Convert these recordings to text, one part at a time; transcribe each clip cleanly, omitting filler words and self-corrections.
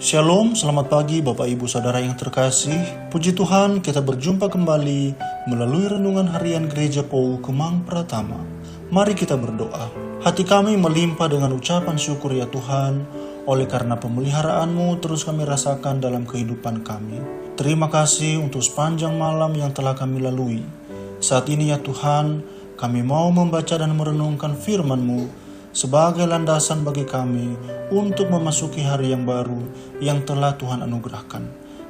Shalom, selamat pagi Bapak Ibu Saudara yang terkasih. Puji Tuhan, kita berjumpa kembali melalui renungan harian Gereja POU Kemang Pratama. Mari kita berdoa. Hati kami melimpah dengan ucapan syukur ya Tuhan, oleh karena pemeliharaan-Mu terus kami rasakan dalam kehidupan kami. Terima kasih untuk sepanjang malam yang telah kami lalui. Saat ini ya Tuhan, kami mau membaca dan merenungkan firman-Mu sebagai landasan bagi kami untuk memasuki hari yang baru yang telah Tuhan anugerahkan.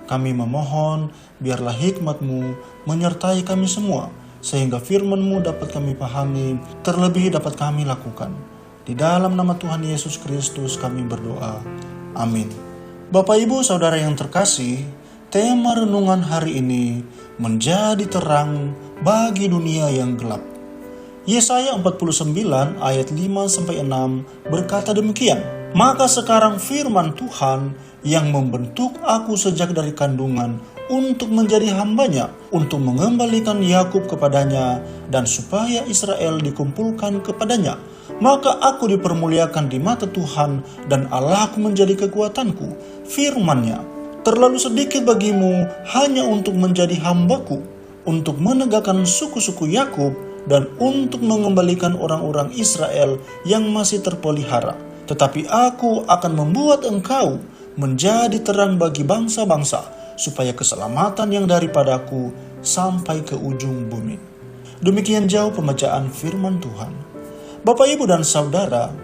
Kami memohon, biarlah hikmat-Mu menyertai kami semua, sehingga firman-Mu dapat kami pahami, terlebih dapat kami lakukan. Di dalam nama Tuhan Yesus Kristus kami berdoa. Amin. Bapak Ibu Saudara yang terkasih, tema renungan hari ini menjadi terang bagi dunia yang gelap. Yesaya 49 ayat 5-6 berkata demikian, "Maka sekarang firman Tuhan yang membentuk aku sejak dari kandungan untuk menjadi hambanya, untuk mengembalikan Yakub kepadanya dan supaya Israel dikumpulkan kepadanya. Maka aku dipermuliakan di mata Tuhan dan Allahku menjadi kekuatanku. Firman-Nya, terlalu sedikit bagimu hanya untuk menjadi hambaku, untuk menegakkan suku-suku Yakub dan untuk mengembalikan orang-orang Israel yang masih terpelihara. Tetapi aku akan membuat engkau menjadi terang bagi bangsa-bangsa, supaya keselamatan yang daripadaku sampai ke ujung bumi." Demikian jauh pembacaan firman Tuhan. Bapak, Ibu, dan Saudara,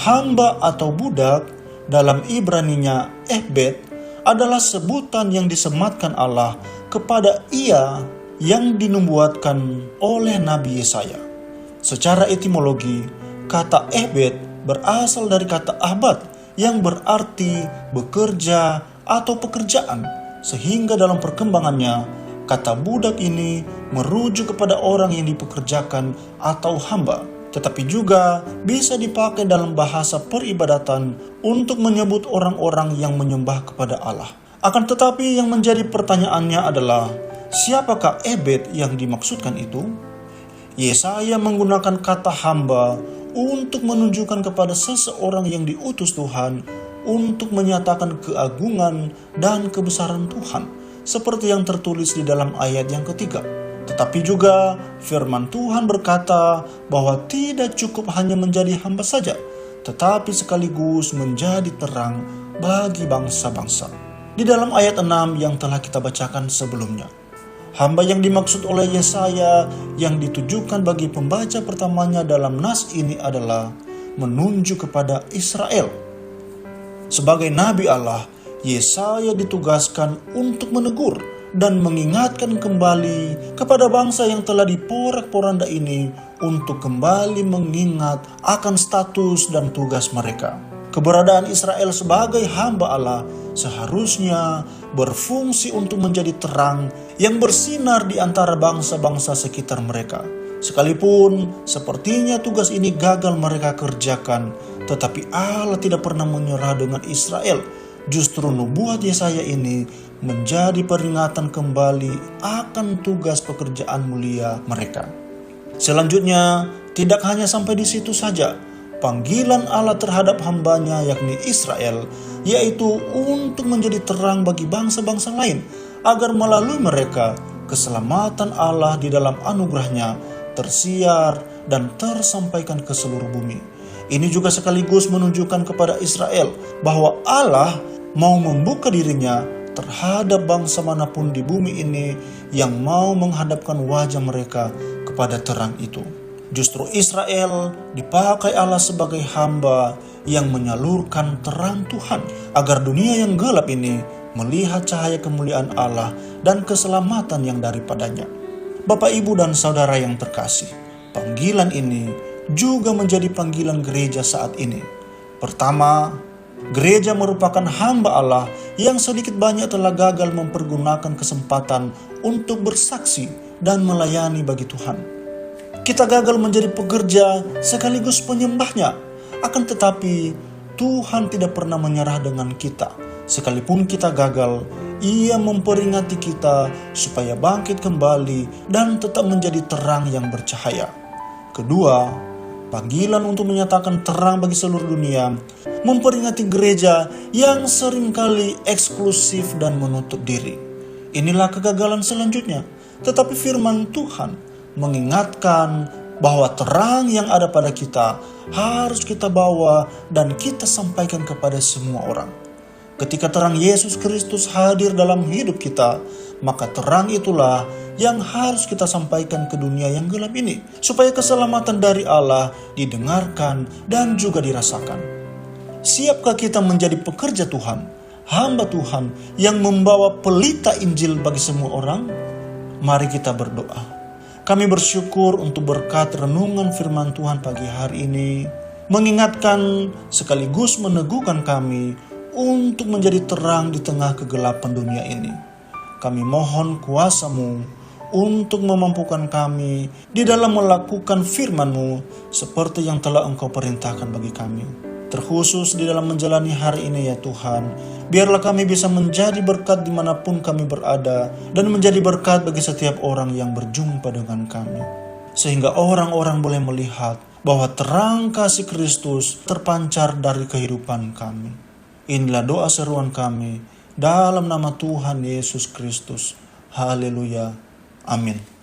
hamba atau budak dalam Ibraninya Ebed adalah sebutan yang disematkan Allah kepada ia yang dinubuatkan oleh Nabi Yesaya. Secara etimologi, kata Ebed berasal dari kata abad yang berarti bekerja atau pekerjaan, sehingga dalam perkembangannya, kata budak ini merujuk kepada orang yang dipekerjakan atau hamba, tetapi juga bisa dipakai dalam bahasa peribadatan untuk menyebut orang-orang yang menyembah kepada Allah. Akan tetapi yang menjadi pertanyaannya adalah, siapakah Ebed yang dimaksudkan itu? Yesaya menggunakan kata hamba untuk menunjukkan kepada seseorang yang diutus Tuhan untuk menyatakan keagungan dan kebesaran Tuhan, seperti yang tertulis di dalam ayat yang ketiga. Tetapi juga firman Tuhan berkata bahwa tidak cukup hanya menjadi hamba saja, tetapi sekaligus menjadi terang bagi bangsa-bangsa. Di dalam ayat 6 yang telah kita bacakan sebelumnya, hamba yang dimaksud oleh Yesaya yang ditujukan bagi pembaca pertamanya dalam nas ini adalah menunjuk kepada Israel. Sebagai Nabi Allah, Yesaya ditugaskan untuk menegur dan mengingatkan kembali kepada bangsa yang telah diporak-poranda ini untuk kembali mengingat akan status dan tugas mereka. Keberadaan Israel sebagai hamba Allah seharusnya berfungsi untuk menjadi terang yang bersinar di antara bangsa-bangsa sekitar mereka. Sekalipun sepertinya tugas ini gagal mereka kerjakan, tetapi Allah tidak pernah menyerah dengan Israel. Justru nubuat Yesaya ini menjadi peringatan kembali akan tugas pekerjaan mulia mereka. Selanjutnya, tidak hanya sampai di situ saja. Panggilan Allah terhadap hambanya yakni Israel, yaitu untuk menjadi terang bagi bangsa-bangsa lain, agar melalui mereka keselamatan Allah di dalam anugerahnya tersiar dan tersampaikan ke seluruh bumi. Ini juga sekaligus menunjukkan kepada Israel bahwa Allah mau membuka dirinya terhadap bangsa manapun di bumi ini yang mau menghadapkan wajah mereka kepada terang itu. Justru Israel dipakai Allah sebagai hamba yang menyalurkan terang Tuhan, agar dunia yang gelap ini melihat cahaya kemuliaan Allah dan keselamatan yang daripadanya. Bapak, Ibu, dan Saudara yang terkasih, panggilan ini juga menjadi panggilan gereja saat ini. Pertama, gereja merupakan hamba Allah yang sedikit banyak telah gagal mempergunakan kesempatan untuk bersaksi dan melayani bagi Tuhan. Kita gagal menjadi pekerja sekaligus penyembahnya. Akan tetapi Tuhan tidak pernah menyerah dengan kita. Sekalipun kita gagal, Ia memperingati kita supaya bangkit kembali dan tetap menjadi terang yang bercahaya. Kedua, panggilan untuk menyatakan terang bagi seluruh dunia, memperingati gereja yang seringkali eksklusif dan menutup diri. Inilah kegagalan selanjutnya. Tetapi firman Tuhan mengingatkan bahwa terang yang ada pada kita harus kita bawa dan kita sampaikan kepada semua orang. Ketika terang Yesus Kristus hadir dalam hidup kita, maka terang itulah yang harus kita sampaikan ke dunia yang gelap ini, supaya keselamatan dari Allah didengarkan dan juga dirasakan. Siapkah kita menjadi pekerja Tuhan, hamba Tuhan yang membawa pelita Injil bagi semua orang? Mari kita berdoa. Kami bersyukur untuk berkat renungan firman Tuhan pagi hari ini, mengingatkan sekaligus meneguhkan kami untuk menjadi terang di tengah kegelapan dunia ini. Kami mohon kuasa-Mu untuk memampukan kami di dalam melakukan firman-Mu seperti yang telah Engkau perintahkan bagi kami. Terkhusus di dalam menjalani hari ini ya Tuhan, biarlah kami bisa menjadi berkat dimanapun kami berada dan menjadi berkat bagi setiap orang yang berjumpa dengan kami. Sehingga orang-orang boleh melihat bahwa terang kasih Kristus terpancar dari kehidupan kami. Inilah doa seruan kami dalam nama Tuhan Yesus Kristus. Haleluya. Amin.